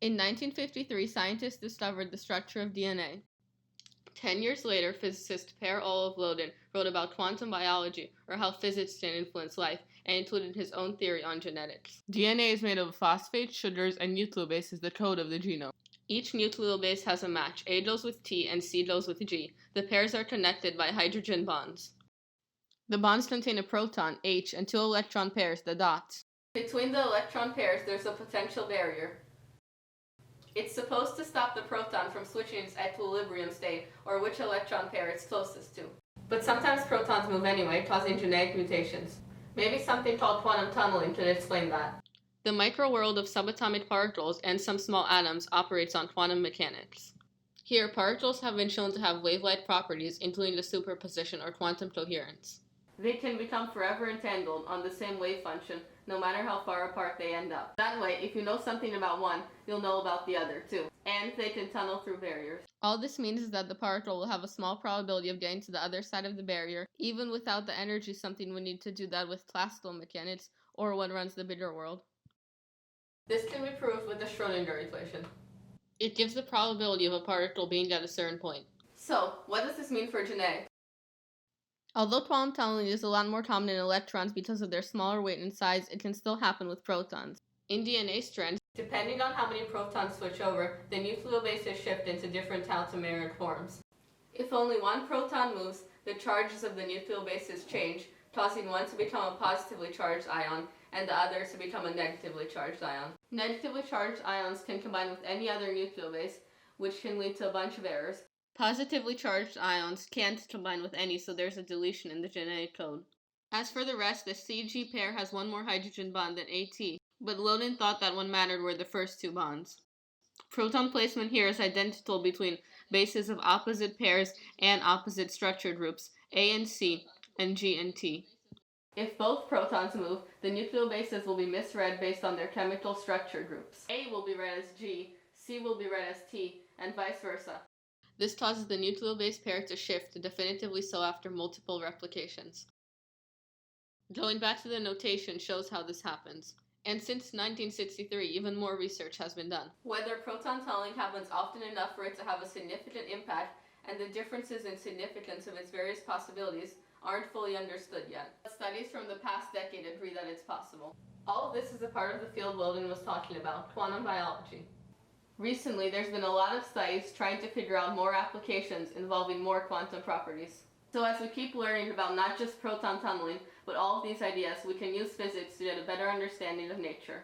In 1953, scientists discovered the structure of DNA. 10 years later, physicist Per-Olov Löwdin wrote about quantum biology, or how physics can influence life, and included his own theory on genetics. DNA is made of phosphates, sugars, and nucleobases, the code of the genome. Each nucleobase has a match. A goes with T and C goes with G. The pairs are connected by hydrogen bonds. The bonds contain a proton, H, and two electron pairs, the dots. Between the electron pairs, there's a potential barrier. It's supposed to stop the proton from switching its equilibrium state, or which electron pair it's closest to. But sometimes protons move anyway, causing genetic mutations. Maybe something called quantum tunneling can explain that. The microworld of subatomic particles and some small atoms operates on quantum mechanics. Here, particles have been shown to have wave-like properties, including the superposition or quantum coherence. They can become forever entangled on the same wave function, no matter how far apart they end up. That way, if you know something about one, you'll know about the other too. And they can tunnel through barriers. All this means is that the particle will have a small probability of getting to the other side of the barrier, even without the energy something would need to do that with classical mechanics, or what runs the bigger world. This can be proved with the Schrödinger equation. It gives the probability of a particle being at a certain point. So, what does this mean for genetics? Although quantum tunneling is a lot more common in electrons because of their smaller weight and size, it can still happen with protons. In DNA strands, depending on how many protons switch over, the nucleobases shift into different tautomeric forms. If only one proton moves, the charges of the nucleobases change, causing one to become a positively charged ion and the other to become a negatively charged ion. Negatively charged ions can combine with any other nucleobase, which can lead to a bunch of errors. Positively charged ions can't combine with any, so there's a deletion in the genetic code. As for the rest, the CG pair has one more hydrogen bond than AT, but Löwdin thought that what mattered were the first two bonds. Proton placement here is identical between bases of opposite pairs and opposite structure groups, A and C, and G and T. If both protons move, the nucleobases will be misread based on their chemical structure groups. A will be read as G, C will be read as T, and vice versa. This causes the nucleobase pair to shift, definitively so after multiple replications. Going back to the notation shows how this happens. And since 1963, even more research has been done. Whether proton tunneling happens often enough for it to have a significant impact, and the differences in significance of its various possibilities, aren't fully understood yet. But studies from the past decade agree that it's possible. All of this is a part of the field Löwdin was talking about, quantum biology. Recently, there's been a lot of studies trying to figure out more applications involving more quantum properties. So as we keep learning about not just proton tunneling, but all of these ideas, we can use physics to get a better understanding of nature.